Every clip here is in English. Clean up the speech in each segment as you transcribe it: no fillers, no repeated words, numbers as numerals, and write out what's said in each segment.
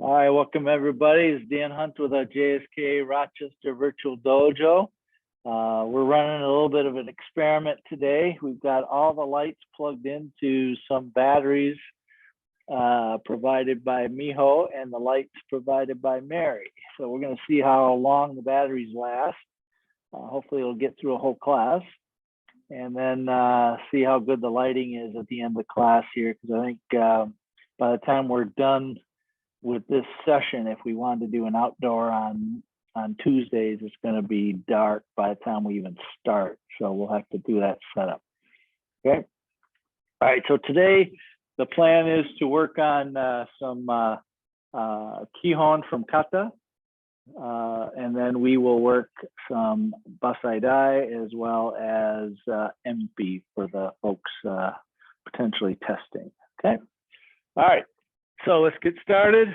All right, welcome everybody. It's Dan Hunt with our JSKA Rochester Virtual Dojo. We're running a little bit of an experiment today. We've got all the lights plugged into some batteries provided by Miho and the lights provided by Mary. So we're going to see how long the batteries last. Hopefully it'll get through a whole class, and then see how good the lighting is at the end of the class here, because I think by the time we're done with this session, if we wanted to do an outdoor on Tuesdays, it's going to be dark by the time we even start. So we'll have to do that setup. Okay. All right. So today the plan is to work on some Kihon from Kata, and then we will work some Bassai as well as Enpi for the folks potentially testing. Okay. All right. So let's get started.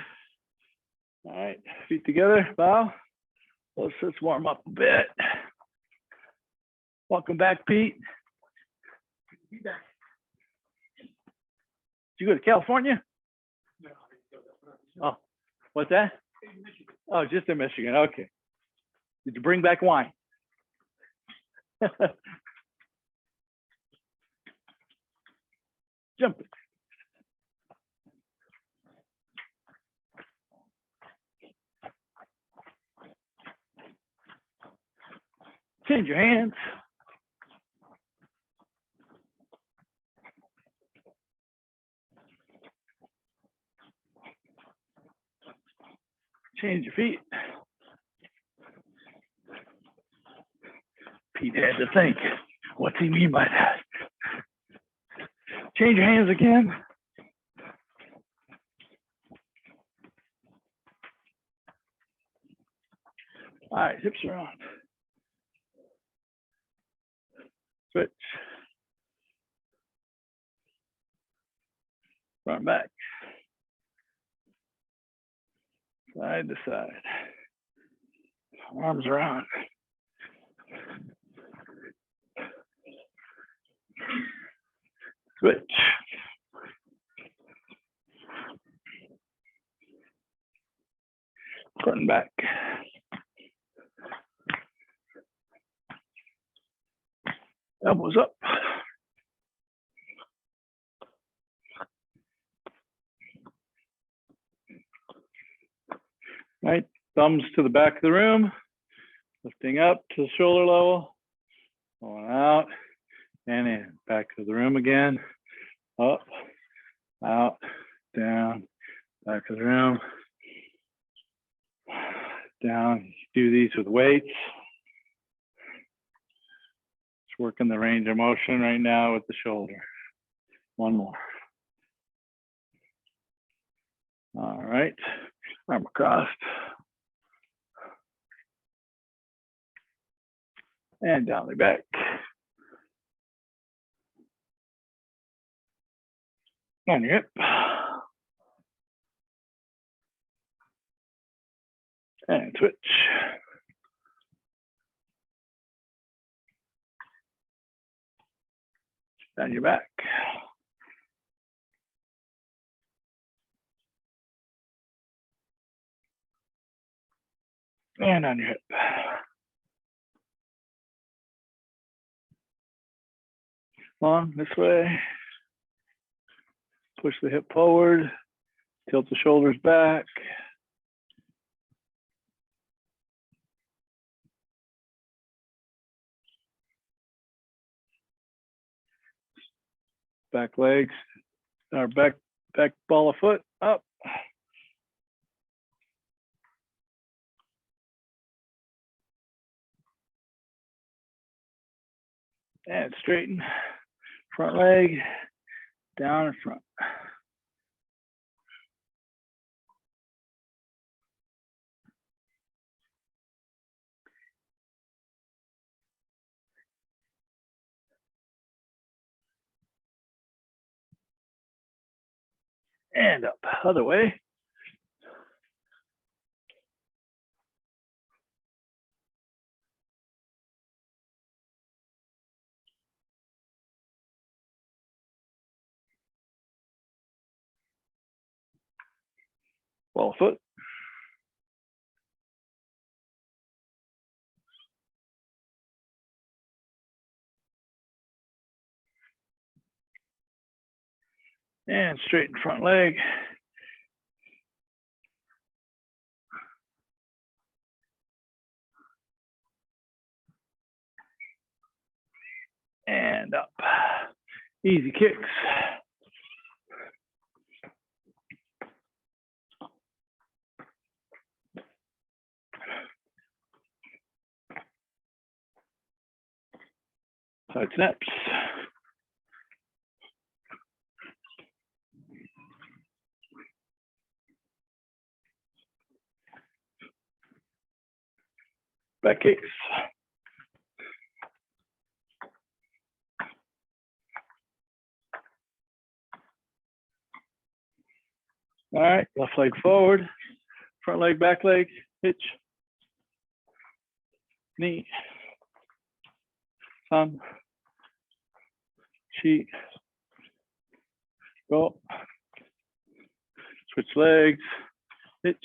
All right, feet together, bow. Let's warm up a bit. Welcome back, Pete. Did you go to California? Oh, what's that? Oh, just in Michigan. Okay. Did you bring back wine? Jump it. Change your hands. Change your feet. Pete had to think, what's he mean by that? Change your hands again. All right, hips around. Switch. Front back. Side to side. Arms around. Switch. Front and back. Elbows up. Right, thumbs to the back of the room, lifting up to the shoulder level, going out and in, back to the room again, up, out, down, back of the room, down. Do these with weights. Just working the range of motion right now with the shoulder. One more. All right. Arm across. And down the back. On your hip. And switch. Down your back. And on your hip. Long this way. Push the hip forward. Tilt the shoulders back. Back legs, or back ball of foot up. And straighten. Front leg, down and front. And up, other way. Ball foot. And straighten front leg. And up. Easy kicks. Side snaps. Back kicks. All right, left leg forward, front leg, back leg, hitch, knee, thumb, chi, go, switch legs, hitch,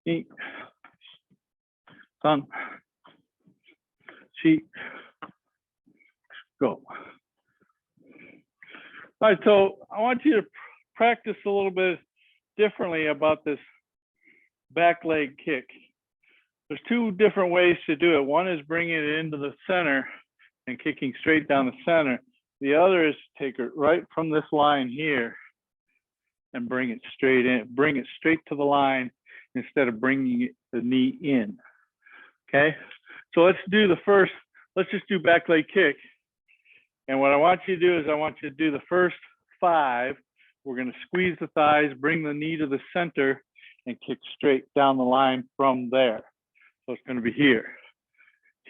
knee, thumb, chi, go. All right, so I want you to practice a little bit differently about this back leg kick. There's two different ways to do it. One is bringing it into the center and kicking straight down the center. The other is to take it right from this line here and bring it straight in, bring it straight to the line instead of bringing the knee in. Okay, so let's just do back leg kick. And what I want you to do is I want you to do the first 5. We're going to squeeze the thighs, bring the knee to the center, and kick straight down the line from there. So it's going to be here,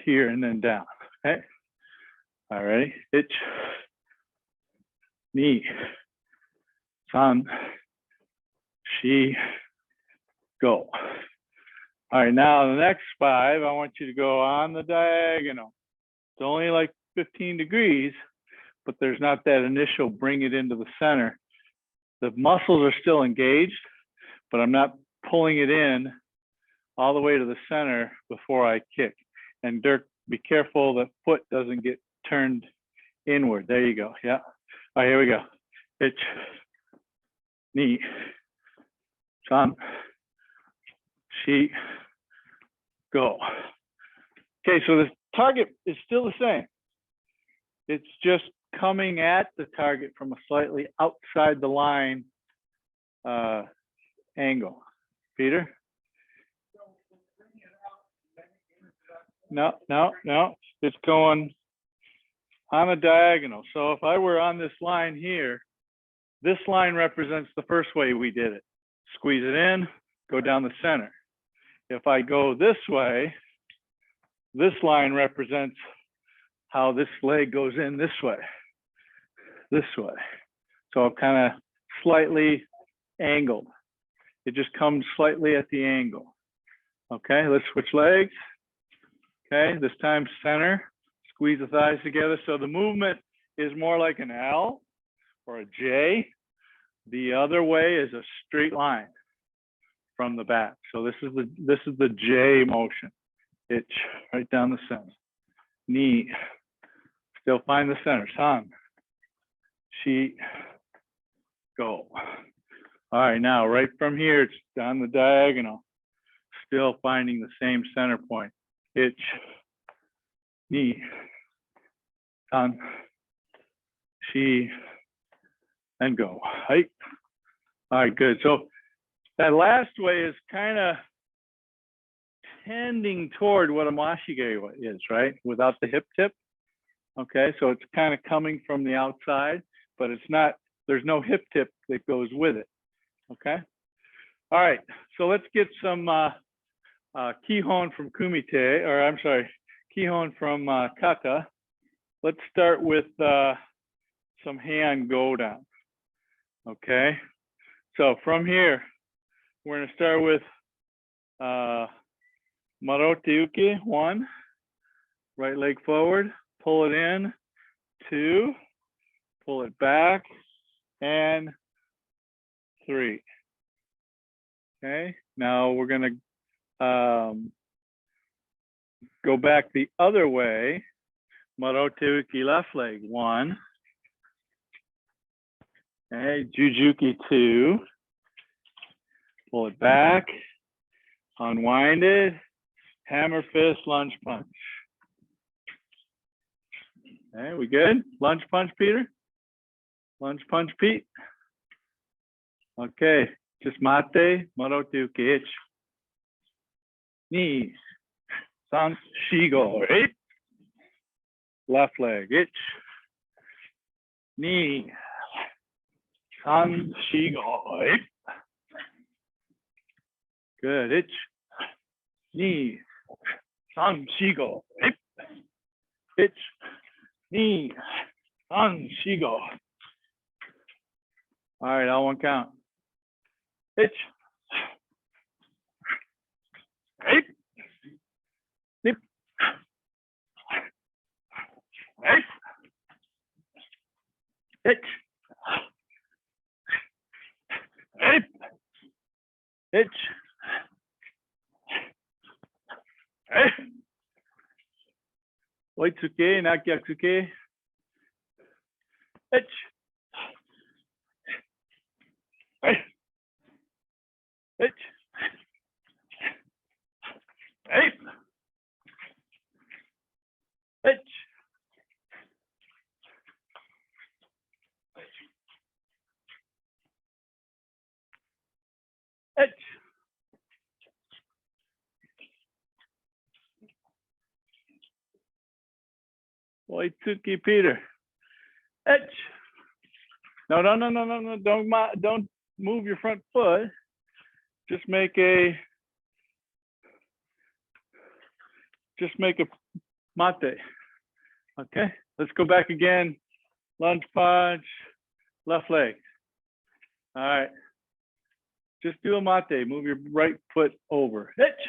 here, and then down. Okay. All right. Hitch, knee, thumb, chi, go. All right. Now the next 5, I want you to go on the diagonal. It's only like 15 degrees, but there's not that initial bring it into the center. The muscles are still engaged, but I'm not pulling it in all the way to the center before I kick. And Dirk, be careful that foot doesn't get turned inward. There you go. Yeah. All right, here we go. Hitch, knee, thumb, chi, go. Okay, so the target is still the same. It's just coming at the target from a slightly outside the line angle. Peter? No. It's going on a diagonal. So if I were on this line here, this line represents the first way we did it. Squeeze it in, go down the center. If I go this way, this line represents how this leg goes in this way. So I'm kind of slightly angled. It just comes slightly at the angle. Okay, let's switch legs. Okay, this time center, squeeze the thighs together. So the movement is more like an L or a J. The other way is a straight line from the back. So this is the J motion. Hitch right down the center. Knee, still find the center. Thumb, chi, go. All right, now right from here, it's down the diagonal. Still finding the same center point. Hitch, knee, thumb, chi, and go. Right. All right, good. So that last way is kind of tending toward what a mashige is, right? Without the hip tip. Okay, so it's kind of coming from the outside, but it's not, there's no hip tip that goes with it. Okay. All right, so let's get some Kihon from Kumite, or I'm sorry, Kihon from Kata. Let's start with some hand go down. Okay, so from here, we're going to start with Marote Uke, 1, right leg forward, pull it in, 2, pull it back, and 3. Okay, now we're gonna go back the other way. Marote uki left leg, 1. Okay, Jujuki 2. Pull it back, unwind it, hammer fist, lunge punch. Okay, we good? Lunge punch, Peter? Lunge punch, Pete? Okay, just mate, marote uki, ich. Ni, san, shigo, 8. Left leg, ich. Ni, san, shigo, 8. Good, ich. Ni, san, shigo, 8. Ich. Ni, san, shigo. All right, all one count. Ich. 8. Nip. 8. Ich. 8. Ich. 8. Oitsuke, nakiatsuke. Ich. 8. Ich. 8. Ich. 8. Oitsuki, Peter. Ich. No, don't move your front foot. Just make a mate. Okay, let's go back again. Lunge punch, left leg. All right, just do a mate. Move your right foot over. Hitch.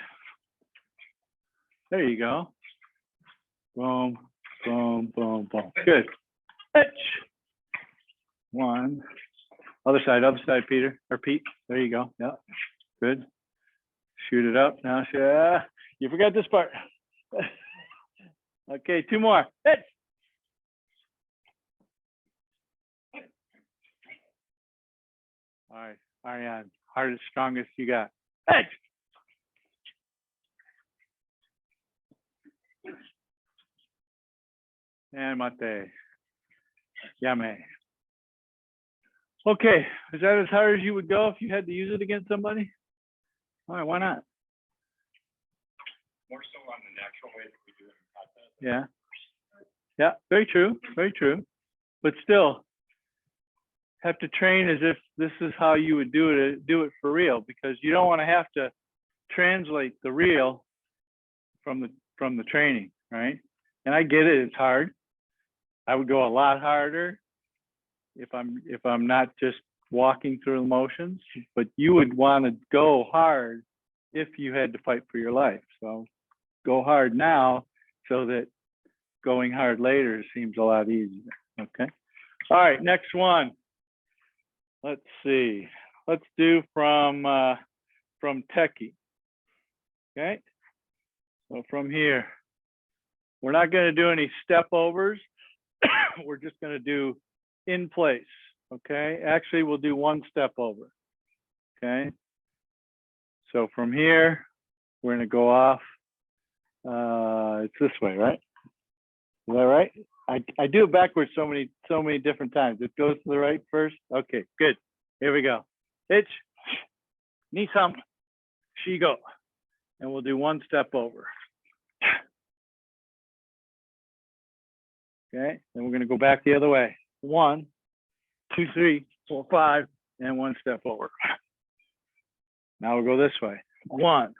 There you go. Boom, boom, boom, boom. Good. Hitch. 1. Other side, Peter, or Pete. There you go. Yeah, good. Shoot it up. Now, you forgot this part. Okay, 2 more. Hit. All right, Ariane, hardest, strongest you got. Hit. And mate. Yame. Okay, is that as hard as you would go if you had to use it against somebody? All right, why not? More so on the natural way that we do it in Kata. Yeah. Yeah, very true, very true. But still, have to train as if this is how you would do it for real, because you don't want to have to translate the real from the training, right? And I get it, it's hard. I would go a lot harder if I'm not just walking through the motions, but you would want to go hard if you had to fight for your life. So go hard now so that going hard later seems a lot easier. Okay. All right, next one. Let's see. Let's do from Techie. Okay. So from here, we're not going to do any step overs. We're just going to do in place. Okay. Actually, we'll do 1 step over. Okay. So from here, we're going to go off. It's this way, right? Is that right? I do it backwards so many different times. It goes to the right first. Okay, good. Here we go. Ich, nisam, shigo. And we'll do 1 step over. Okay, then we're going to go back the other way. 1, 2, 3, 4, 5, and 1 step over. Now we'll go this way. 1,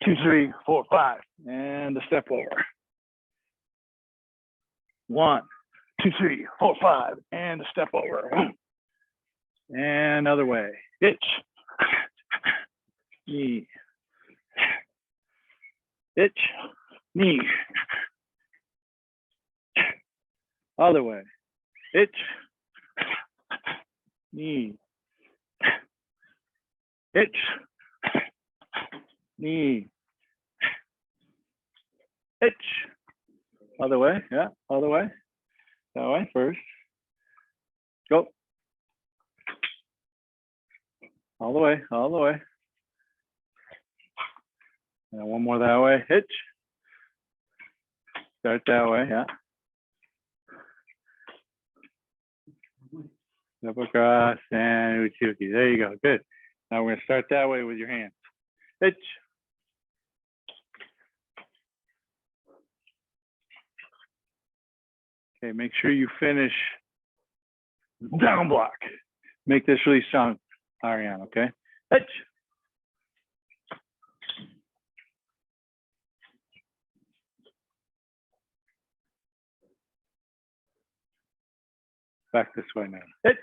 2, 3, 4, 5, and a step over. 1, 2, 3, 4, 5, and a step over. And other way. Ich, knee. Ich, knee. Other way. Ich, knee. Ich, knee, itch. Other way, yeah, other way. That way first. Go. All the way, all the way. And one more that way, hitch. Start that way, yeah. Step across and uchi-uchi. There you go, good. Now we're gonna start that way with your hands. Hitch. Okay, make sure you finish down block. Make this really strong, Ariane, okay? Hitch. Back this way now. Hitch.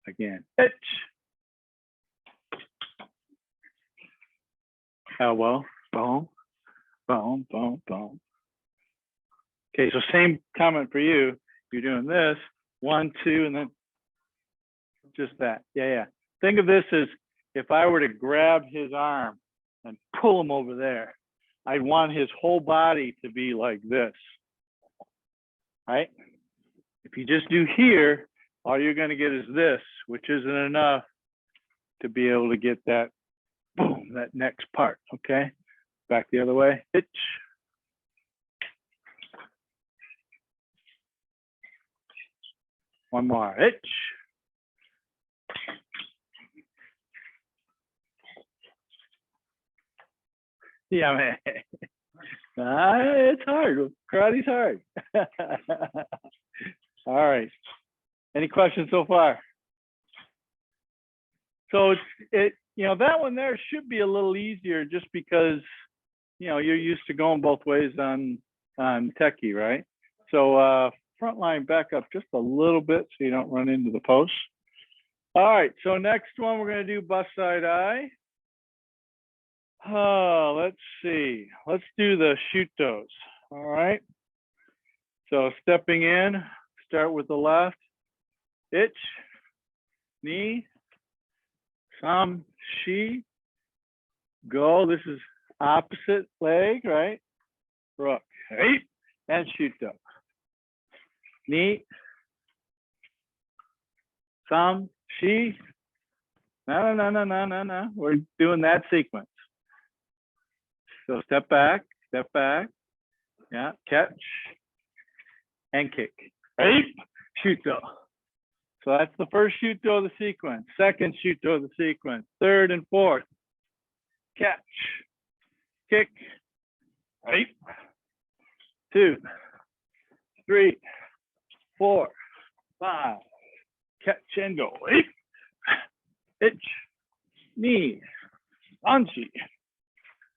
Again, hitch. Elbow, boom, boom, boom, boom. Okay, so same comment for you. You're doing this, 1, 2, and then just that. Yeah, yeah. Think of this as if I were to grab his arm and pull him over there, I'd want his whole body to be like this, right? If you just do here, all you're going to get is this, which isn't enough to be able to get that, boom, that next part, okay? Back the other way, hitch. One more, hitch. Yeah, man. It's hard. Karate's hard. All right. Any questions so far? So that one there should be a little easier just because, you're used to going both ways on techie, right? So front line back up just a little bit so you don't run into the post. All right. So next one, we're going to do Bassai eye. Oh, let's see. Let's do the Shutos. All right. So stepping in, start with the left. Itch, knee, some, shi, go. This is opposite leg, right? Rook, right? And Shuto. Knee, some, shi. No. We're doing that sequence. So step back, yeah, catch, and kick, right? Shuto. So that's the first Shuto of the sequence, second Shuto of the sequence, third and fourth, catch, kick, right? 2, 3, 4, 5, catch and go, right? Itch, knee, anchi.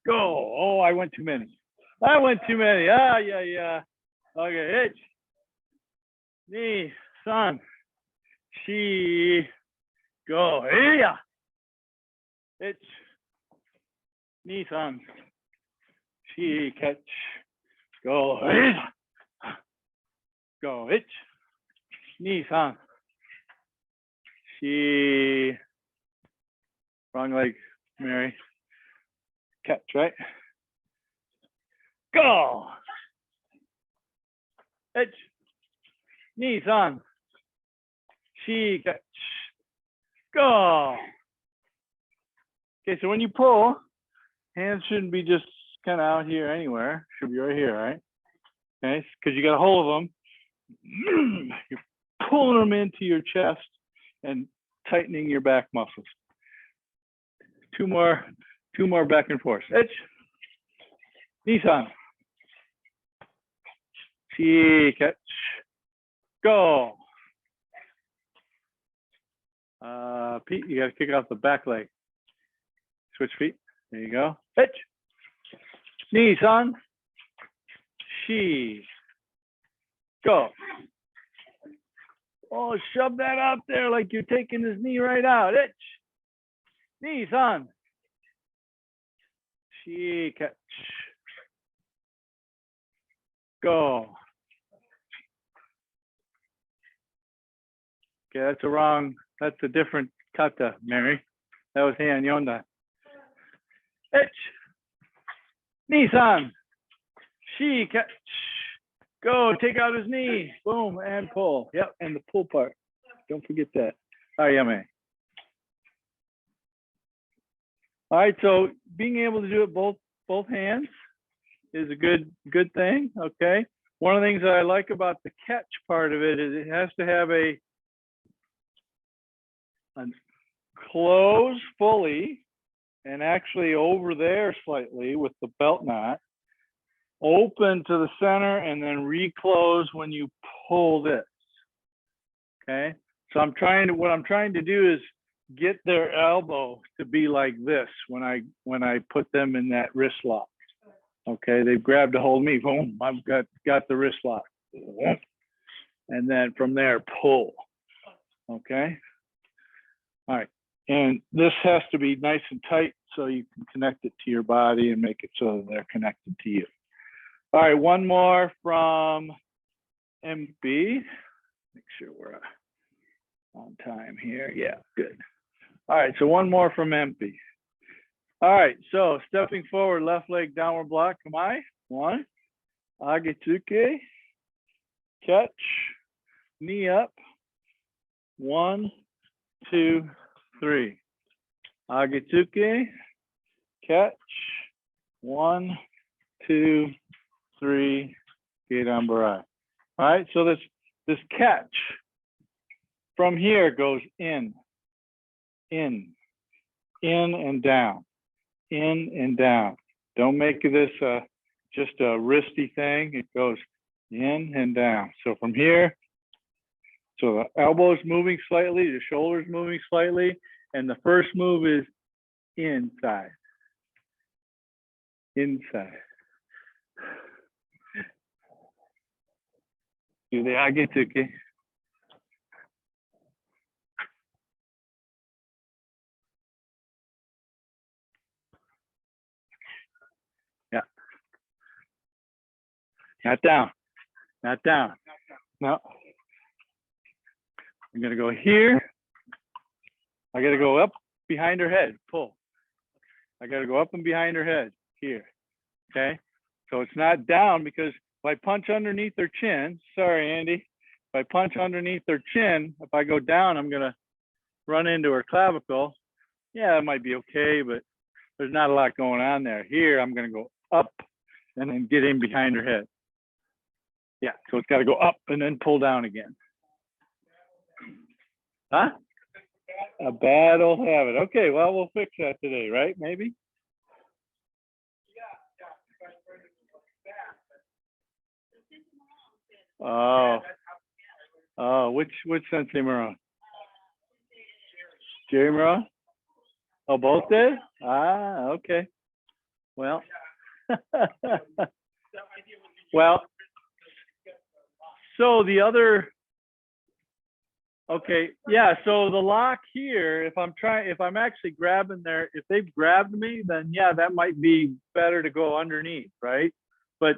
Go. Oh, I went too many. Yeah. Okay, itch. Knee, san, shi, go. Yeah. Itch. Knee, san, shi, catch. Go. Go. Itch. Knee, san, shi. Wrong leg, Mary. Catch, right? Go. Itch. Knee, san. Shi, catch. Go. Okay, so when you pull, hands shouldn't be just kind of out here anywhere. Should be right here, right? Okay, because you got a hold of them. You're pulling them into your chest and tightening your back muscles. Two more back and forth. Itch. Nissan. Shi, catch. Go. Pete, you got to kick off the back leg. Switch feet. There you go. Itch. Nissan. Shi. Go. Oh, shove that out there like you're taking his knee right out. Itch. Nissan. Shi, catch. Go. Okay, that's a different kata, Mary. That was hand yonda. Itch. Nissan. She catch. Go, take out his knee. Boom, and pull. Yep, and the pull part. Don't forget that. Ayame. All right, so being able to do it both hands is a good thing. Okay. One of the things that I like about the catch part of it is it has to have a close fully and actually over there slightly with the belt knot, open to the center and then reclose when you pull this. Okay. So what I'm trying to do is get their elbow to be like this when I put them in that wrist lock. Okay, they've grabbed a hold of me, boom, I've got the wrist lock. And then from there, pull. Okay. All right. And this has to be nice and tight so you can connect it to your body and make it so that they're connected to you. All right, one more from Enpi. Make sure we're on time here. Yeah, good. All right, so one more from Enpi. All right, so stepping forward, left leg downward block. Kamae. One. Agetsuke. Catch. Knee up. 1, 2, 3. Agetsuke. Catch. 1, 2, 3. Gedan Barai. All right, so this catch from here goes in and down. In and down. Don't make this just a wristy thing. It goes in and down. So from here, so the elbow's moving slightly, the shoulder's moving slightly, and the first move is inside. Inside. Do the agetsuke. Yeah. Not down. Not down. No. I'm gonna go here. I gotta go up behind her head. Pull. I gotta go up and behind her head here. Okay. So it's not down because if I punch underneath her chin, sorry, Andy. If I punch underneath her chin, if I go down, I'm gonna run into her clavicle. Yeah, that might be okay, but there's not a lot going on there. Here, I'm gonna go up and then get in behind her head. Yeah, so it's got to go up and then pull down again. Huh? A bad old habit. Okay, well, we'll fix that today, right? Maybe? Oh, which Sensei Muro? Jerry Muro? Oh, both did? Ah, okay. Well, well, so the other, okay, yeah, so the lock here, if I'm actually grabbing there, if they've grabbed me, then yeah, that might be better to go underneath, right? But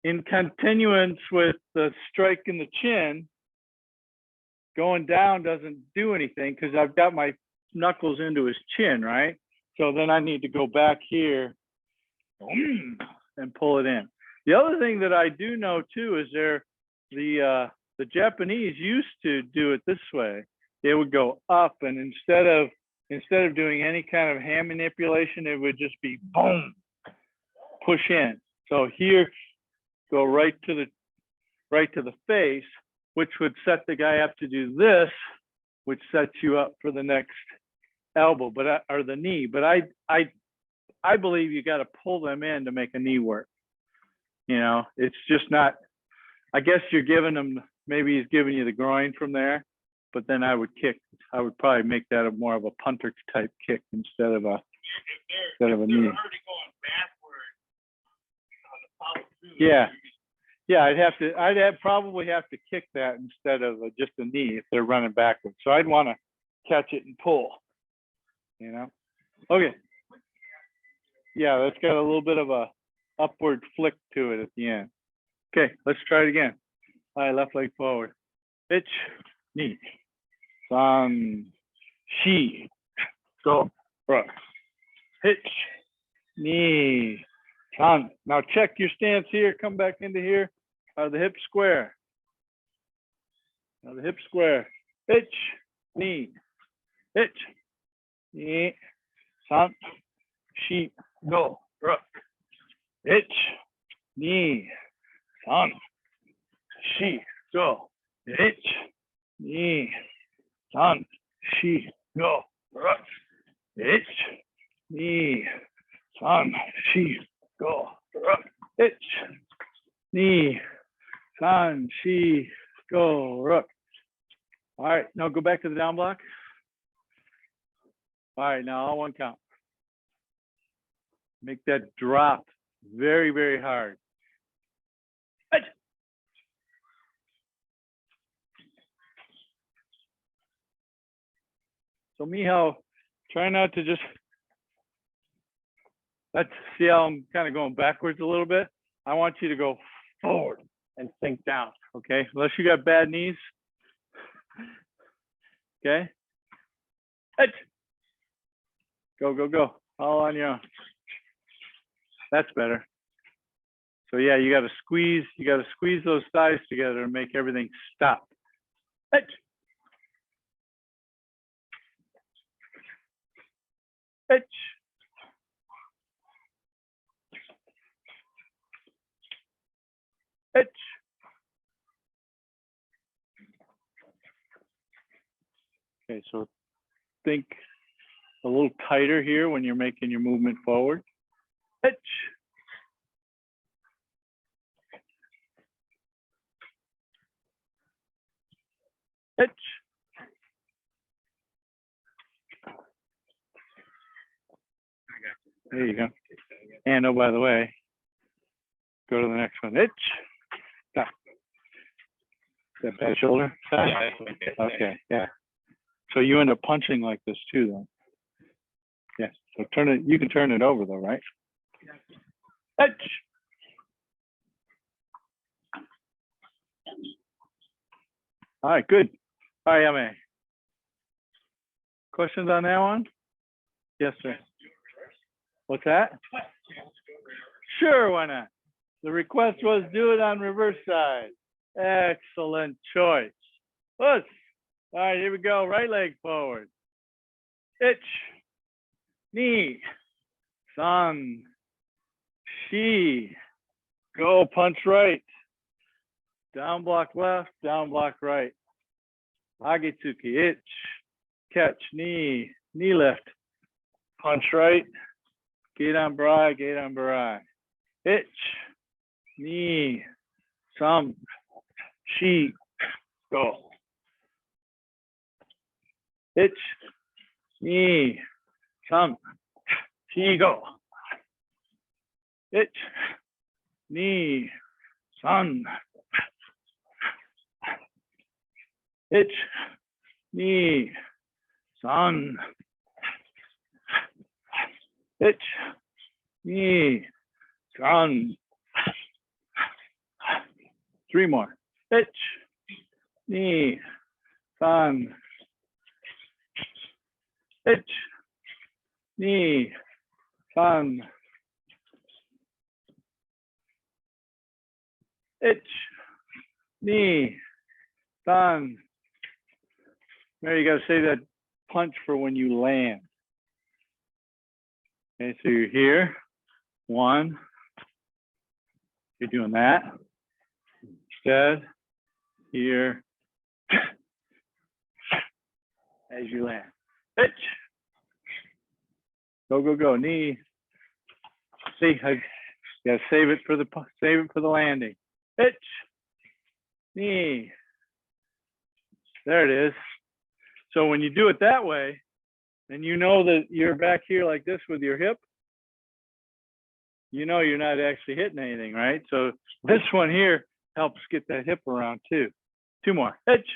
in continuance with the strike in the chin, going down doesn't do anything because I've got my knuckles into his chin, right? So then I need to go back here and pull it in. The other thing that I do know too is the Japanese used to do it this way. They would go up, and instead of doing any kind of hand manipulation, it would just be boom, push in. So here, go right to the face, which would set the guy up to do this, which sets you up for the next elbow, or the knee. But I believe you got to pull them in to make a knee work. You know, it's just not. I guess you're giving them. Maybe he's giving you the groin from there, but then I would probably make that more of a punter type kick instead of a knee. Yeah. Yeah, I'd probably have to kick that instead of just a knee if they're running backwards. So I'd want to catch it and pull, you know? Okay. Yeah, that's got a little bit of a upward flick to it at the end. Okay, let's try it again. All right, left leg forward. Pitch, knee. san, shi, go, rook, hitch, knee, san. Now check your stance here. Come back into here. Are the hips square? Now the hips square. Hitch, knee, hitch, knee, san, shi, go, rook, hitch, knee, san, shi, go, hitch, knee, san, shi, go, rook, hitch, knee, san, shi, go, rook, hitch, knee, san, shi, go, rook. All right, now go back to the down block. All right, now all one count. Make that drop very, very hard. So Michal, try not to just, let's see how I'm kind of going backwards a little bit. I want you to go forward and sink down, okay? Unless you got bad knees. Okay? Go, go, go. All on your own. That's better. So yeah, you gotta squeeze those thighs together and make everything stop. Okay, so think a little tighter here when you're making your movement forward. There you go. And oh, by the way, go to the next one. Stop. Is that bad shoulder? Okay, yeah. So you end up punching like this too, then. Yes. So turn it. You can turn it over though, right? All right, good. All right, Yame. Questions on that one? Yes, sir. What's that? Sure, why not? The request was do it on reverse side. Excellent choice. Let's. All right, here we go. Right leg forward. Hitch. Knee. San. Shi. Go, punch right. Down block left, down block right. Agetsuki, hitch. Catch, knee, knee left. Punch right. Gate on barai, gate on barai. Hitch. Knee. Sam. Shi. Go. Hitch. Knee. Sam. Shi. Go. Hitch. Knee. San. Hitch. Knee. San. Hitch. Knee. San. 3 more. Hitch. Knee. San. Hitch. Knee. San. Hitch. Knee. San. Now you got to say that punch for when you land. Okay, so you're here. 1. You're doing that. Instead, here. As you land. Pitch. Go, go, go. Knee. See, I gotta save it for the landing. Pitch. Knee. There it is. So when you do it that way, and you know that you're back here like this with your hip, you know you're not actually hitting anything, right? So this one here helps get that hip around too. 2 more. Hitch.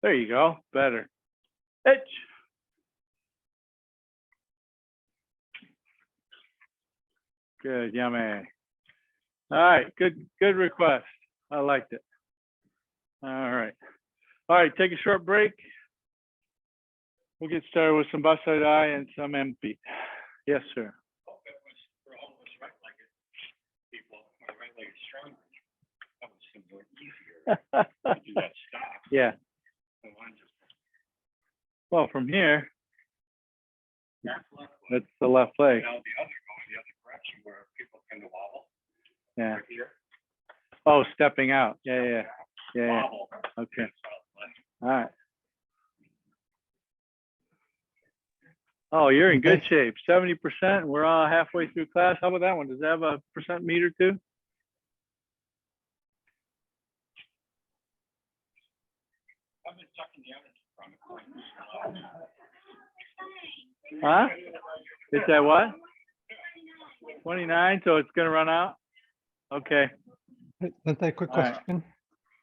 There you go. Better. Hitch. Good, yummy. All right, good request. I liked it. All right. All right, take a short break. We'll get started with some Bassai and some Enpi. Yes, sir. Hope it was for all of us right-legged people, my right leg is stronger. That was simpler, easier to do that stop. Yeah. The one just Well, from here, back left leg. that's the left leg. Now the other going the other direction where people tend to wobble. Yeah. Right here. Oh, stepping out. Yeah, yeah, yeah. Wobble. Okay. Leg. All right. Oh, you're in good shape. 70%. We're all halfway through class. How about that one? Does it have a percent meter too? I've been sucking the evidence from it. Huh? It's at what? 29, so it's gonna run out? Okay. That's a quick All right. question.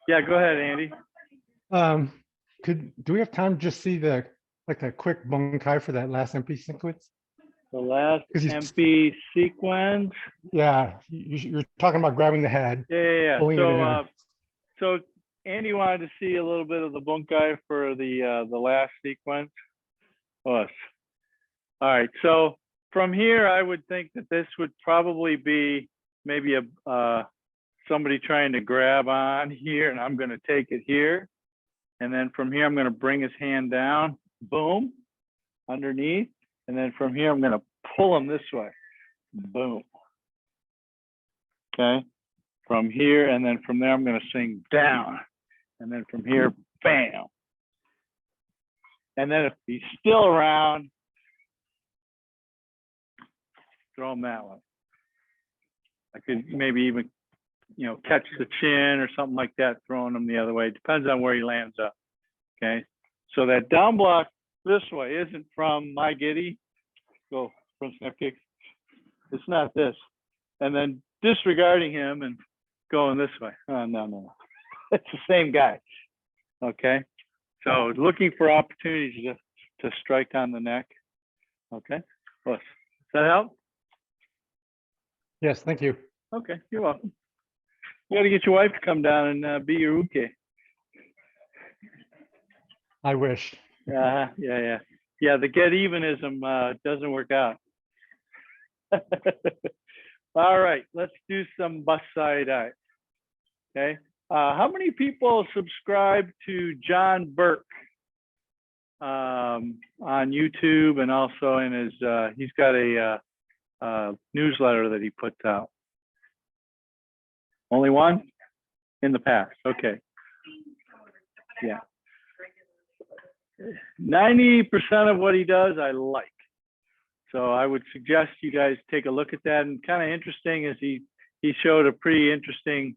Yeah, go ahead, Andy. Do we have time to just see the like a quick bunkai for that last MP sequence? The last 'Cause you- MP sequence. Yeah, you're talking about grabbing the head. Yeah. Pulling it So, in. so Andy wanted to see a little bit of the bunkai for the last sequence. Us. All right. So from here, I would think that this would probably be maybe a somebody trying to grab on here, and I'm going to take it here, and then from here, I'm going to bring his hand down, boom, underneath, and then from here, I'm going to pull him this way, boom. Okay. From here, and then from there, I'm going to swing down, and then from here, bam. And then if he's still around, throw him that way. I could maybe even, catch the chin or something like that, throwing him the other way. Depends on where he lands up. Okay. So that down block this way isn't from my giddy. Go from snap kicks. It's not this. And then disregarding him and going this way. Oh, no. It's the same guy. Okay. So looking for opportunities to strike on the neck. Okay. Does that help? Yes, thank you. Okay, you're welcome. You got to get your wife to come down and be your uke. I wish. Yeah. The get evenism doesn't work out. All right, let's do some Bassai. Okay. How many people subscribe to John Burke on YouTube, and also in his he's got a newsletter that he puts out? Only one? In the past, okay. Yeah. 90% of what he does, I like. So I would suggest you guys take a look at that. And kind of interesting is he showed a pretty interesting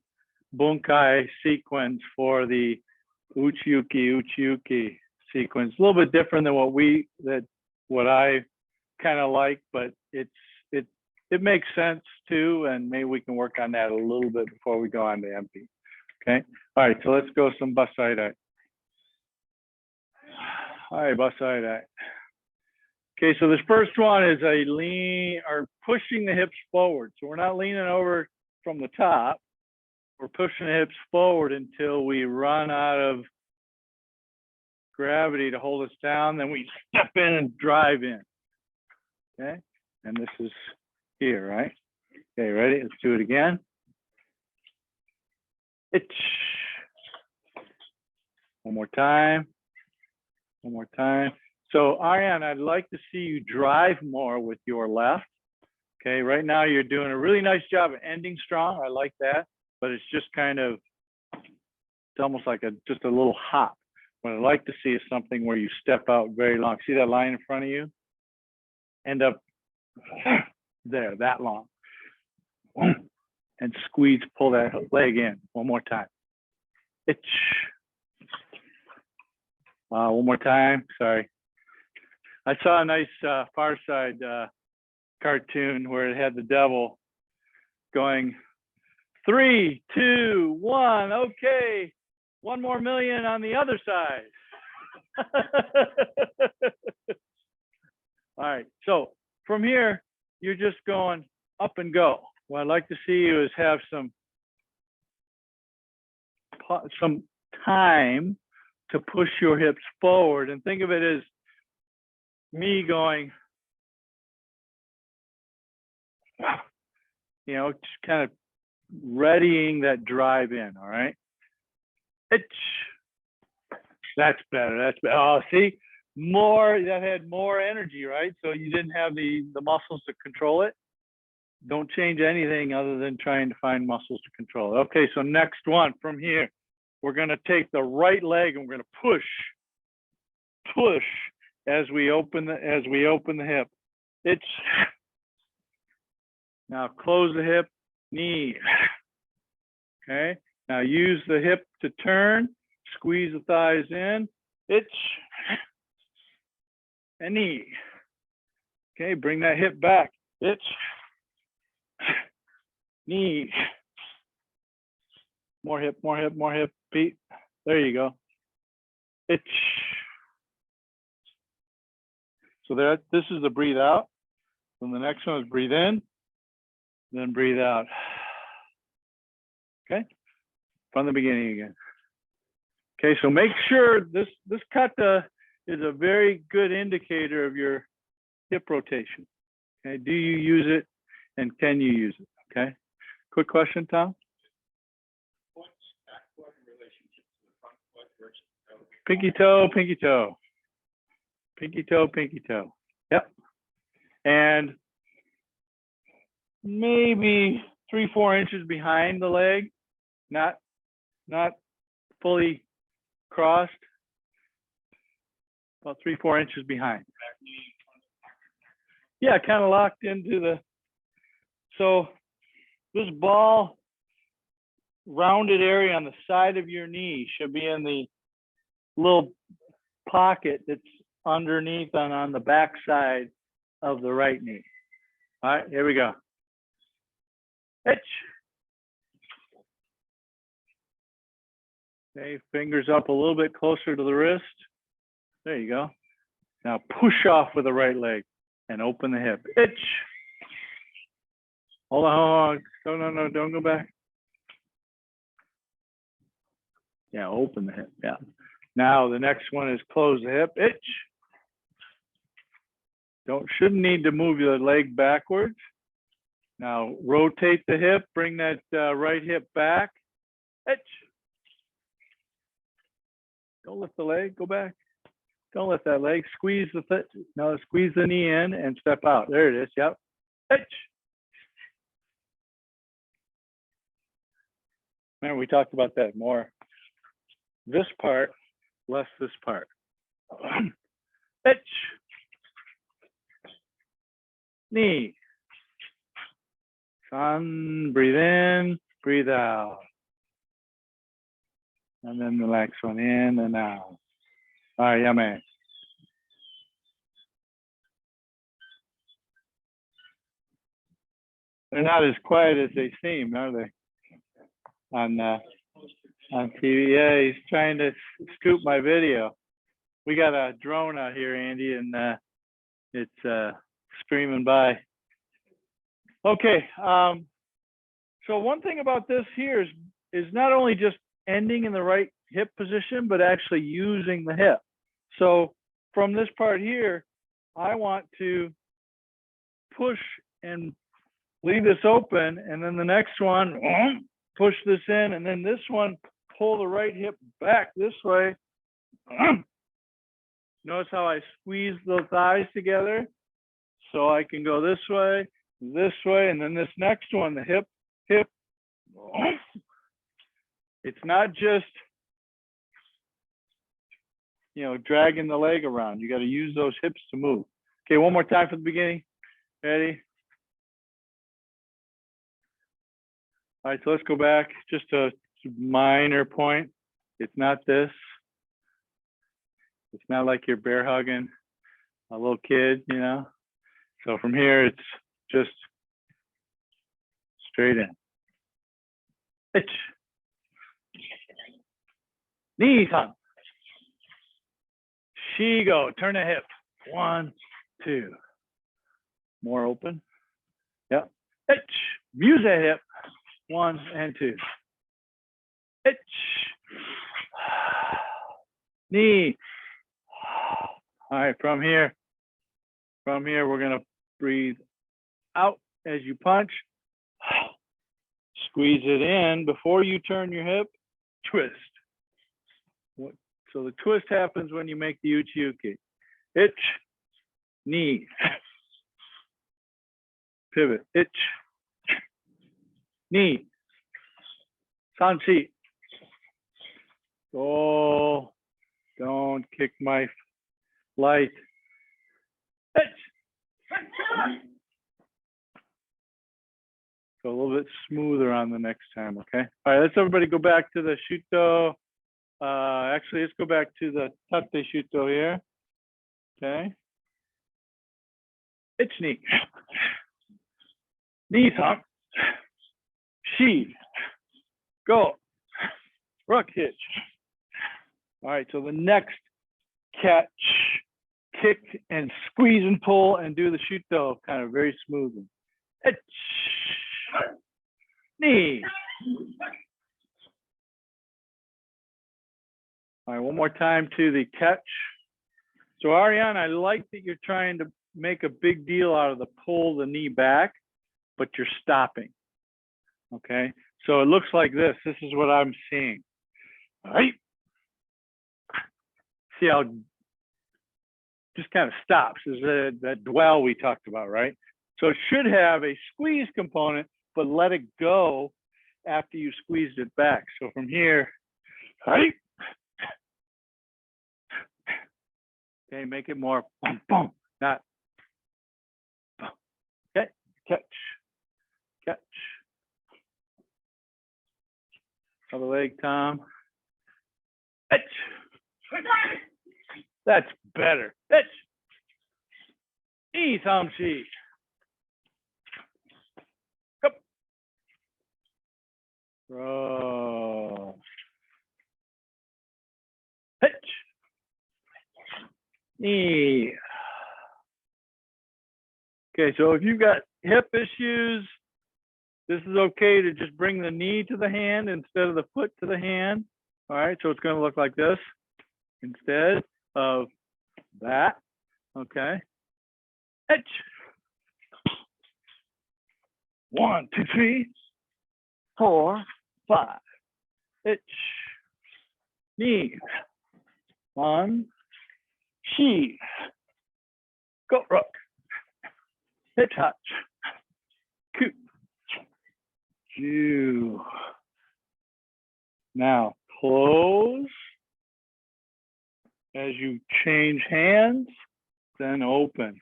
bunkai sequence for the uchiuki sequence. A little bit different than what I kind of like, but it makes sense too, and maybe we can work on that a little bit before we go on to Enpi. Okay. All right. So let's go some Bassai. All right, Bassai. Okay. So this first one is a lean or pushing the hips forward. So we're not leaning over from the top. We're pushing the hips forward until we run out of gravity to hold us down. Then we step in and drive in. Okay. And this is here, right? Okay, ready? Let's do it again. One more time. So Aryan, I'd like to see you drive more with your left. Okay, right now you're doing a really nice job of ending strong. I like that, but it's just kind of, it's almost like just a little hop. What I'd like to see is something where you step out very long. See that line in front of you? End up there, that long. And squeeze, pull that leg in. One more time. One more time. Sorry. I saw a nice Far Side cartoon where it had the devil going 3, 2, 1. Okay, 1 more million on the other side. All right. So from here, you're just going up and go. What I'd like to see you is have some time to push your hips forward. And think of it as me going, you know, just kind of readying that drive in, all right? That's better, that's better. Oh, see, more, that had more energy, right? So you didn't have the muscles to control it. Don't change anything other than trying to find muscles to control it. Okay, so next one from here, we're gonna take the right leg and we're gonna push as we open the hip. Now close the hip, knee. Okay, now use the hip to turn, squeeze the thighs in, and knee. Okay, bring that hip back, knee. More hip, more hip, more hip, Pete. There you go. So this is the breathe out. Then the next one is breathe in, then breathe out. Okay, from the beginning again. Okay, so make sure this kata is a very good indicator of your hip rotation. Okay, do you use it and can you use it? Okay, quick question, Tom. What's back foot in relationship to the front foot versus the toe? Pinky toe, pinky toe. Pinky toe, pinky toe. Yep. And maybe 3-4 inches behind the leg, not fully crossed, about 3-4 inches behind. Yeah, kind of locked into the, so this ball rounded area on the side of your knee should be in the little pocket that's underneath on the back side of the right knee. All right, here we go. Okay, fingers up a little bit closer to the wrist. There you go. Now push off with the right leg and open the hip. Hold on. No, don't go back. Yeah, open the hip. Yeah. Now the next one is close the hip. Shouldn't need to move your leg backwards. Now rotate the hip, bring that right hip back. Don't lift the leg, go back. Don't lift that leg, squeeze squeeze the knee in and step out. There it is, yep. Remember, we talked about that more. This part, less this part. Knee. Sun, breathe in, breathe out. And then the next one in and out. All right, yummy. They're not as quiet as they seem, are they? On TV. Yeah, he's trying to scoop my video. We got a drone out here, Andy, and it's screaming by. Okay, so one thing about this here is not only just ending in the right hip position, but actually using the hip. So from this part here, I want to push and leave this open, and then the next one, push this in, and then this one, pull the right hip back this way. Notice how I squeeze the thighs together? So I can go this way, and then this next one, the hip. It's not just, dragging the leg around. You got to use those hips to move. Okay, one more time from the beginning. Ready? All right, so let's go back. Just a minor point. It's not this. It's not like you're bear hugging a little kid, So from here, it's just straight in. Knees up. Shigo, turn the hip. 1, 2. More open. Yep. Use that hip. 1 and 2. knee. All right, from here, we're gonna breathe out as you punch. Squeeze it in before you turn your hip, twist. So the twist happens when you make the uchi-uki. Itch, knee, pivot, itch, knee, sanshi. Oh, don't kick my light. Itch. So a little bit smoother on the next time, okay? All right, let's everybody go back to the shuto. Actually, let's go back to the tate shuto here. Okay. Itch knee. Knee hump. Shi. Go. Ruck hitch. All right, so the next catch, kick, and squeeze and pull and do the shuto kind of very smoothly. Itch. Knee. All right, one more time to the catch. So Ariane, I like that you're trying to make a big deal out of the pull the knee back, but you're stopping. Okay, so it looks like this. This is what I'm seeing. All right. See how just kind of stops. Is that dwell we talked about, right? So it should have a squeeze component, but let it go after you squeezed it back. So from here, right? Okay, make it more boom, boom, not boom. Okay, catch, catch. Other leg, Tom. Catch. That's better. Catch. Knee, Tom, she. Come. Roll. Hitch. Knee. Okay, so if you've got hip issues, this is okay to just bring the knee to the hand instead of the foot to the hand. All right, so it's going to look like this instead of that. Okay. Hitch. 1, 2, 3, 4, 5. Hitch. Knee. 1. She. Go rook. Hitch hutch. Coup. Two. Now close as you change hands, then open.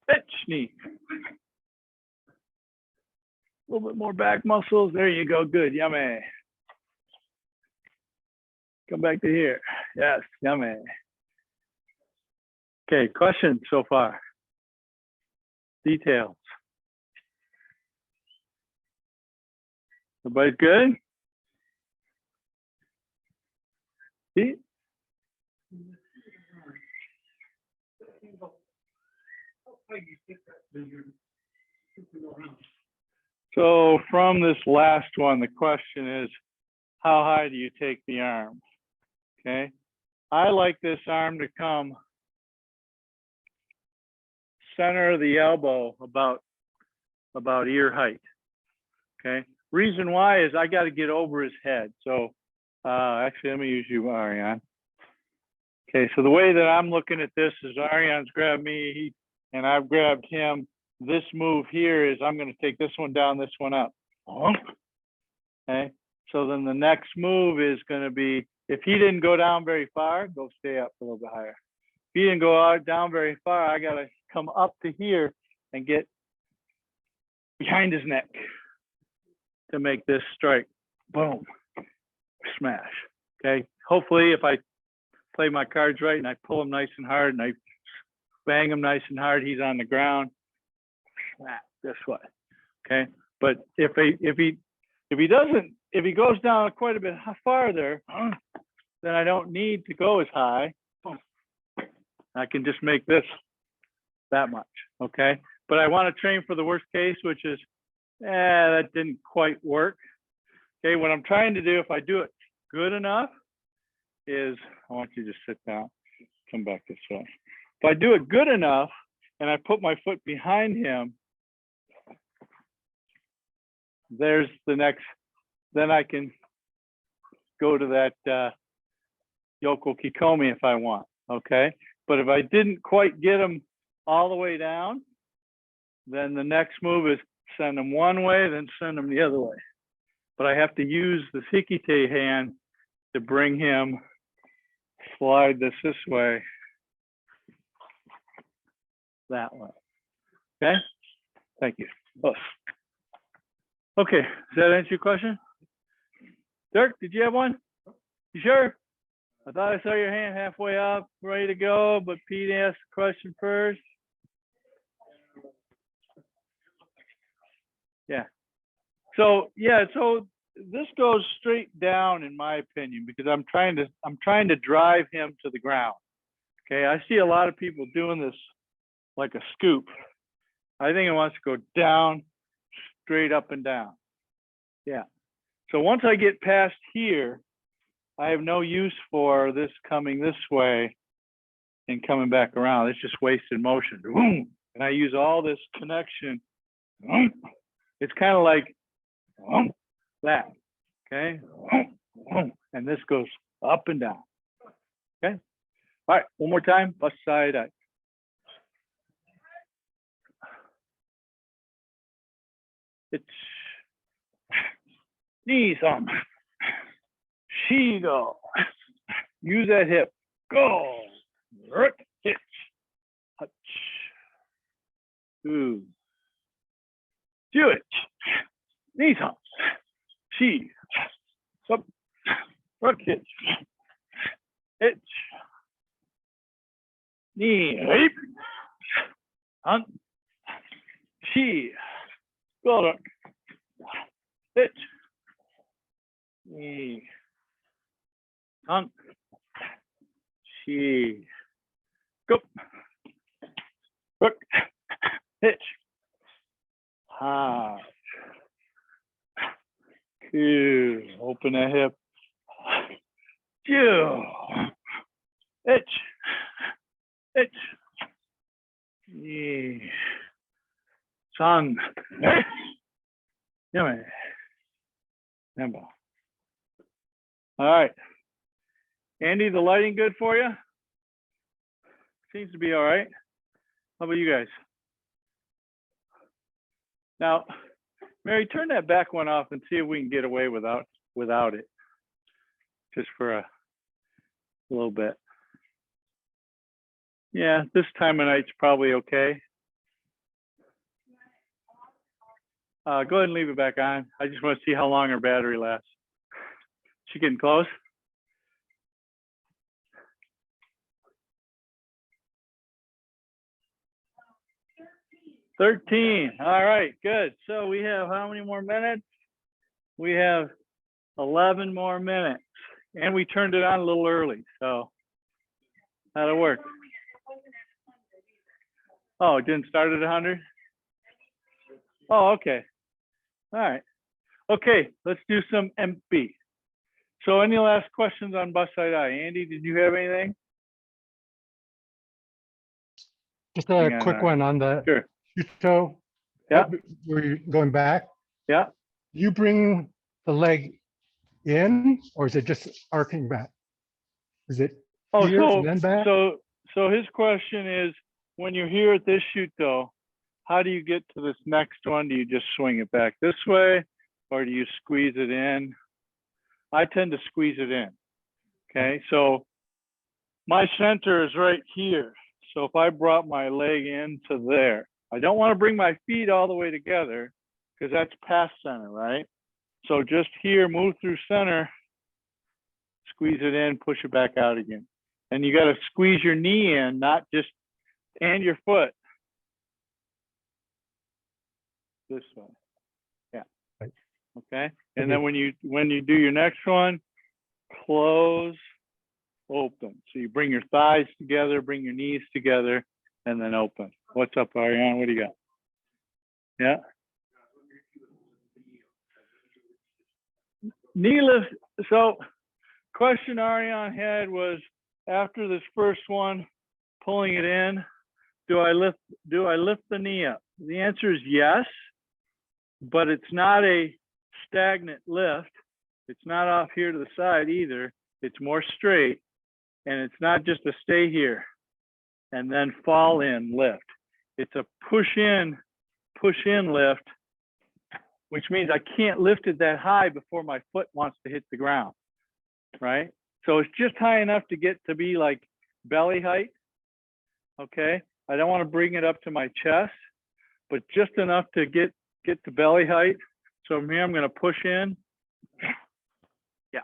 Hitch knee. A little bit more back muscles. There you go. Good. Yummy. Come back to here. Yes. Yummy. Okay. Questions so far? Details. Everybody's good? See? So from this last one, the question is, how high do you take the arm? Okay. I like this arm to come center of the elbow, about ear height. Okay. Reason why is I got to get over his head. So actually, let me use you, Ariane. Okay, so the way that I'm looking at this is Ariane's grabbed me and I've grabbed him. This move here is I'm going to take this one down, this one up. Okay, so then the next move is going to be, if he didn't go down very far, go stay up a little bit higher. If he didn't go down very far, I got to come up to here and get behind his neck to make this strike. Boom. Smash. Okay. Hopefully, if I play my cards right and I pull him nice and hard and I bang him nice and hard, he's on the ground. Smack this way. Okay. But if he goes down quite a bit farther, then I don't need to go as high. I can just make this that much. Okay. But I want to train for the worst case, which is, that didn't quite work. Okay, what I'm trying to do, if I do it good enough, is, I want you to sit down, come back this way. If I do it good enough and I put my foot behind him, there's the next, then I can go to that Yoko Kikomi if I want, okay? But if I didn't quite get him all the way down, then the next move is send him one way, then send him the other way. But I have to use the Hikite hand to bring him, slide this way, that way. Okay? Thank you. Oh. Okay, does that answer your question? Dirk, did you have one? You sure? I thought I saw your hand halfway up, ready to go, but Pete asked the question first. Yeah. So yeah, so this goes straight down in my opinion, because I'm trying to drive him to the ground. Okay, I see a lot of people doing this like a scoop. I think it wants to go down, straight up and down. Yeah. So once I get past here, I have no use for this coming this way and coming back around. It's just wasted motion. And I use all this connection. It's kind of like that. Okay. And this goes up and down. Okay. All right. One more time. Bassai. It's knees on. Shigo. Use that hip. Go. Hitch. Hutch. Ooh. Do it. Knees on. She. Up. Rook hitch. Hitch. Knee. Leap. Hunt. She. Go look. Hitch. Knee. Hunt. She. Go. Rook. Hitch. High. Two. Open the hip. Two. Hitch. Hitch. Yeah. Sun. Yummy. Number. All right. Andy, the lighting good for you? Seems to be all right. How about you guys? Now, Mary, turn that back one off and see if we can get away without it. Just for a little bit. Yeah, this time of night's probably okay. Go ahead and leave it back on. I just want to see how long her battery lasts. She getting close? $13. All right, good. So we have how many more minutes? We have 11 more minutes. And we turned it on a little early. So how'd it work? Oh, it didn't start at 100? Oh, okay. All right. Okay, let's do some Enpi. So any last questions on Bassai? Andy, did you have anything? Just a quick one on the Sure. Shuto. Yeah. Where you're going back. Yeah. You bring the leg in, or is it just arcing back? Is it here and then back? So his question is, when you're here at this Shuto, how do you get to this next one? Do you just swing it back this way, or do you squeeze it in? I tend to squeeze it in. Okay, so my center is right here. So if I brought my leg into there, I don't want to bring my feet all the way together because that's past center, right? So just here, move through center, squeeze it in, push it back out again. And you got to squeeze your knee in, not just, and your foot. This way. Yeah. Okay. And then when you do your next one, close, open. So you bring your thighs together, bring your knees together, and then open. What's up, Ariane? What do you got? Yeah. Knee lift. So question Ariane had was, after this first one, pulling it in, do I lift the knee up? The answer is yes, but it's not a stagnant lift. It's not off here to the side either. It's more straight, and it's not just a stay here and then fall in lift. It's a push in lift, which means I can't lift it that high before my foot wants to hit the ground, right? So it's just high enough to get to be like belly height, okay? I don't want to bring it up to my chest, but just enough to get to belly height. So from here, I'm going to push in. Yeah.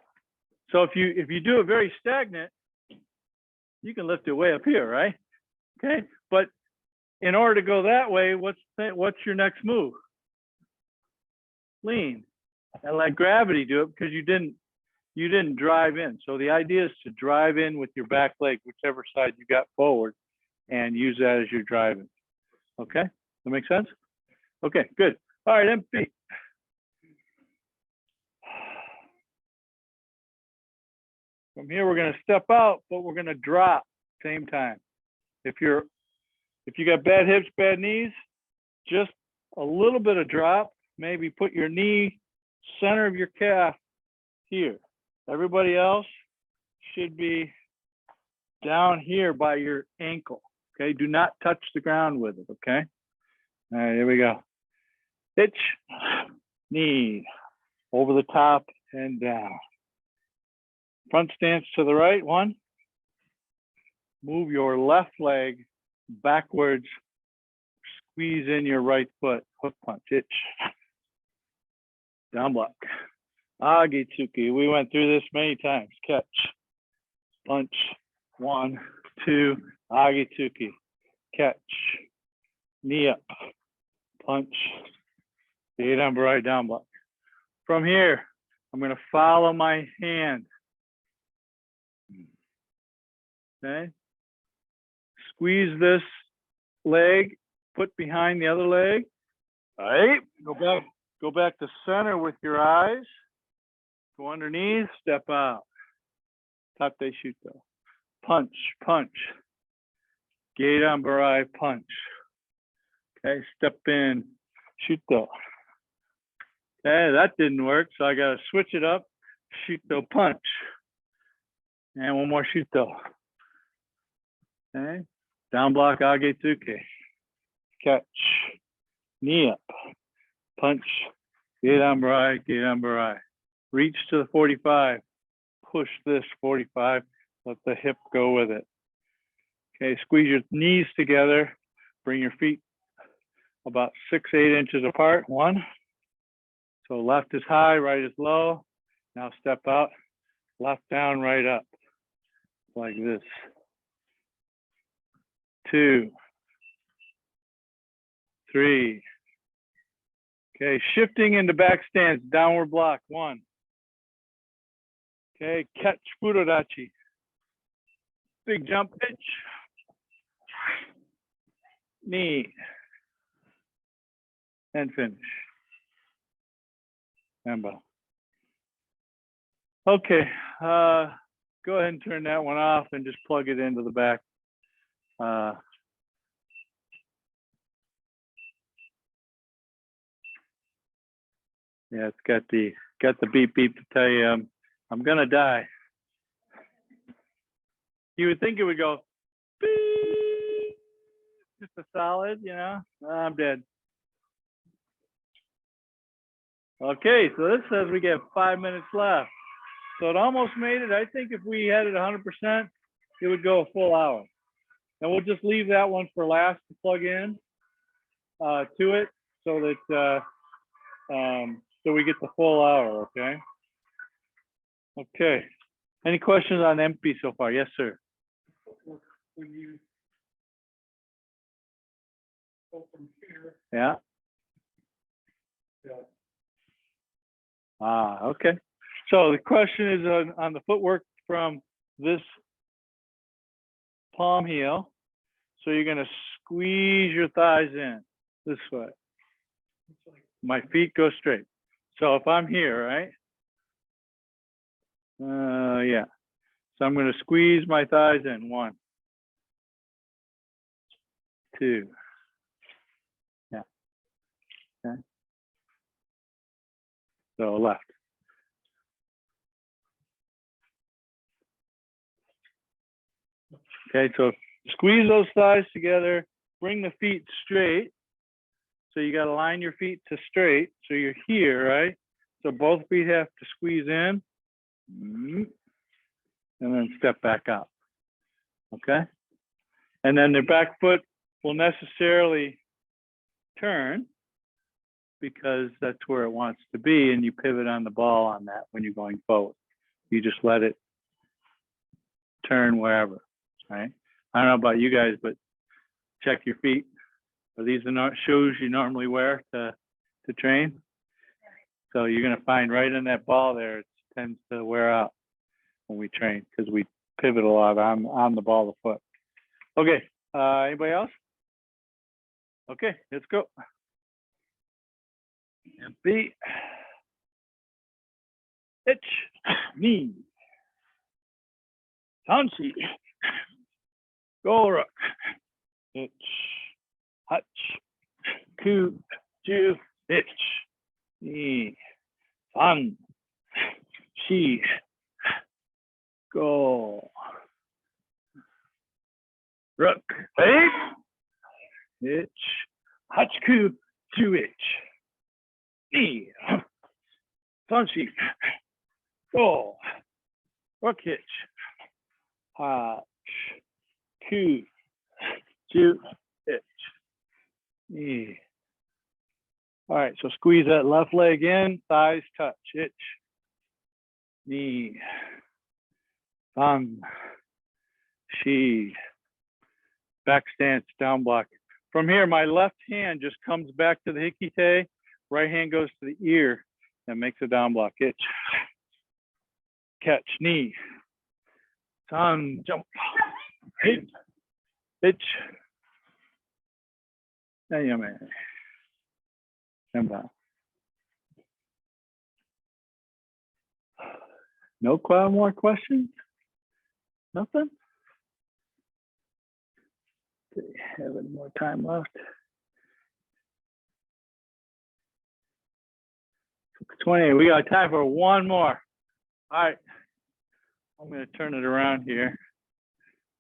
So if you do it very stagnant, you can lift it way up here, right? Okay. But in order to go that way, what's your next move? Lean and let gravity do it, because you didn't drive in. So the idea is to drive in with your back leg, whichever side you got forward, and use that as your driving. Okay, that makes sense? Okay, good. All right, Enpi. From here, we're going to step out, but we're going to drop same time. If you got bad hips, bad knees, just a little bit of drop. Maybe put your knee center of your calf here. Everybody else should be down here by your ankle. Okay, do not touch the ground with it. Okay. All right, here we go. Hitch, knee, over the top and down. Front stance to the right, one. Move your left leg backwards. Squeeze in your right foot. Hook punch, hitch. Down block. Agitsuki. We went through this many times. Catch. Punch. 1, 2. Agitsuki. Catch. Knee up. Punch. Bassai down block. From here, I'm going to follow my hand. Okay. Squeeze this leg. Put behind the other leg. All right. Go back to center with your eyes. Go underneath. Step out. Tate shuto. Punch. Punch. Gedan Barai punch. Okay. Step in. Shuto. Okay. That didn't work. So I got to switch it up. Shuto punch. And one more shuto. Okay. Down block Agitsuki. Catch. Knee up. Punch. Gedan Barai. Reach to the 45. Push this 45. Let the hip go with it. Okay, squeeze your knees together. Bring your feet about 6-8 inches apart. 1. So left is high, right is low. Now step out. Left down, right up. Like this. 2. 3. Okay, shifting into back stance, downward block, 1. Okay, catch Fudodachi. Big jump pitch. Knee. And finish. Emba. Okay, go ahead and turn that one off and just plug it into the back. Yeah, it's got the beep beep to tell you I'm gonna die. You would think it would go beep, just a solid, you know. I'm dead. Okay, so this says we get 5 minutes left. So it almost made it. I think if we had it 100%, it would go a full hour. And we'll just leave that one for last to plug in to it, so that so we get the full hour. Okay. Okay. Any questions on Enpi so far? Yes, sir. When you go from here, Yeah. Okay. So the question is on the footwork from this palm heel. So you're going to squeeze your thighs in this way. My feet go straight. So if I'm here, right? Yeah. So I'm going to squeeze my thighs in. 1, 2. Yeah. Okay. So left. Okay, so squeeze those thighs together, bring the feet straight. So you got to line your feet to straight. So you're here, right? So both feet have to squeeze in. And then step back up. Okay? And then the back foot will necessarily turn because that's where it wants to be, and you pivot on the ball on that when you're going forward. You just let it turn wherever, right? I don't know about you guys, but check your feet. Are these the shoes you normally wear to train? So you're going to find right in that ball there, it tends to wear out when we train because we pivot a lot on the ball of the foot. Okay, anybody else? Okay, let's go. Enpi. Ich, ni. Tanshi. Gorak. Ich. Hutch. Ku. Ju. Ich. Ni. Fan. Shi. Go. Rook. Hey. Ich. Hutch. Ku. Ju. Ich. Ni. Tanshi. Go. Rook hitch. Hutch. Ku. Ju. Hitch. Knee. All right, so squeeze that left leg in, thighs touch, hitch. Knee. Thumb. Shi. Back stance, down block. From here, my left hand just comes back to the hikite. Right hand goes to the ear and makes a down block. Hitch. Catch. Knee. Thumb. Jump. Hitch. Hitch. No more questions? Nothing? Do we have any more time left? 20. We got time for one more. All right. I'm going to turn it around here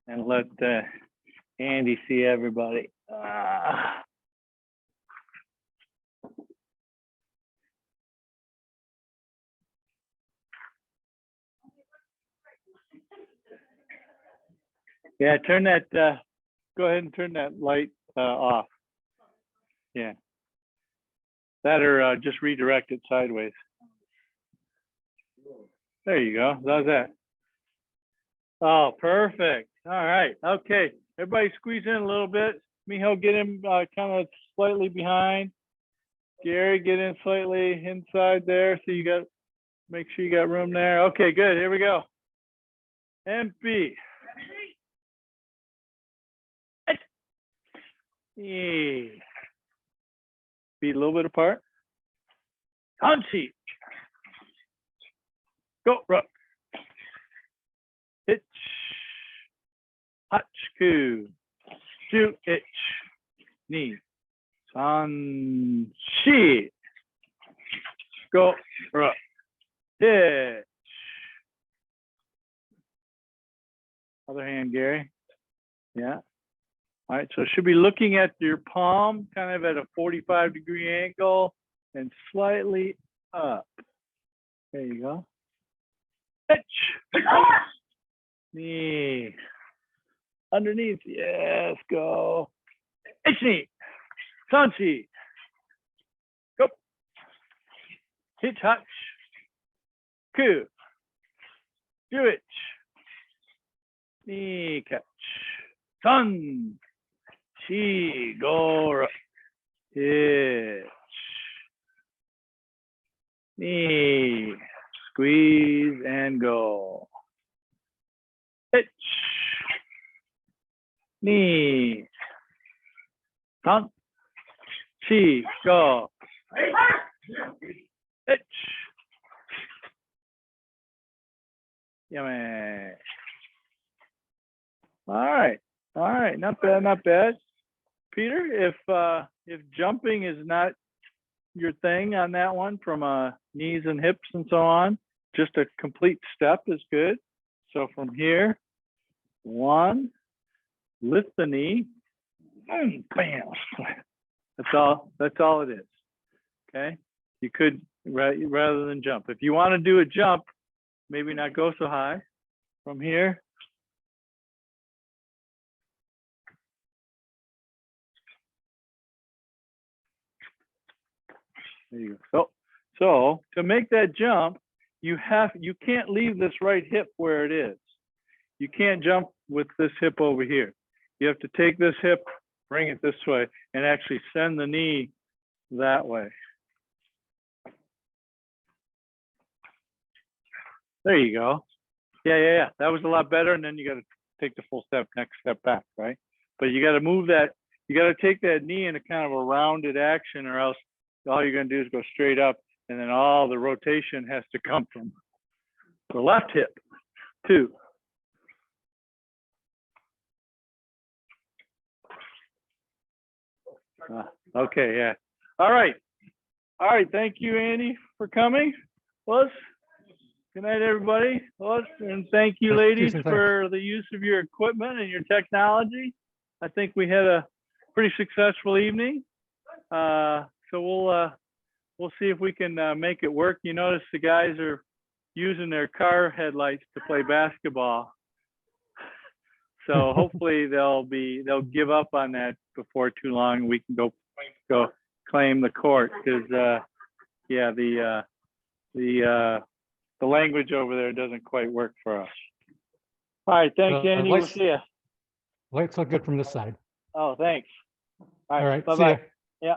and let Andy see everybody. Yeah, turn that, go ahead and turn that light off. Yeah. That or just redirect it sideways. There you go. How's that? Oh, perfect. All right. Okay. Everybody squeeze in a little bit. Miho, get him kind of slightly behind. Gary, get in slightly inside there. So you got, make sure you got room there. Okay, good. Here we go. Enpi. Feet a little bit apart. Tanshi. Go, rook. Hitch. Hutch, ku. Shoot, hitch. Knee. Tanshi. Go, rook. Hitch. Other hand, Gary. Yeah. All right, so it should be looking at your palm, kind of at a 45-degree angle and slightly up. There you go. Hitch. Knee. Underneath, yes, go. Hitch knee. Tanshi. Go. Hitch, hutch. Ku. Do it. Knee catch. Sun. Chi, go, hitch, knee, squeeze and go, hitch, knee, sun, chi, go, hitch, Yeah, man. All right. Not bad, not bad. Peter, if jumping is not your thing on that one from knees and hips and so on, just a complete step is good. So from here, 1, lift the knee, and bam. That's all it is. Okay. You could, rather than jump. If you want to do a jump, maybe not go so high. From here, there you go. So to make that jump, you can't leave this right hip where it is. You can't jump with this hip over here. You have to take this hip, bring it this way, and actually send the knee that way. There you go. Yeah. That was a lot better. And then you got to take the full step, next step back, right? But you got to move that. You got to take that knee in a kind of a rounded action, or else all you're going to do is go straight up, and then all the rotation has to come from the left hip too. Okay, yeah. All right. Thank you, Andy, for coming. Good night, everybody. And thank you, ladies, for the use of your equipment and your technology. I think we had a pretty successful evening. So we'll see if we can make it work. You notice the guys are using their car headlights to play basketball. So hopefully they'll give up on that before too long. We can go claim the court, because yeah, the language over there doesn't quite work for us. All right, thanks, Andy. We'll see you. Lights look good from this side. Oh, thanks. All right, bye-bye. see ya. Yeah.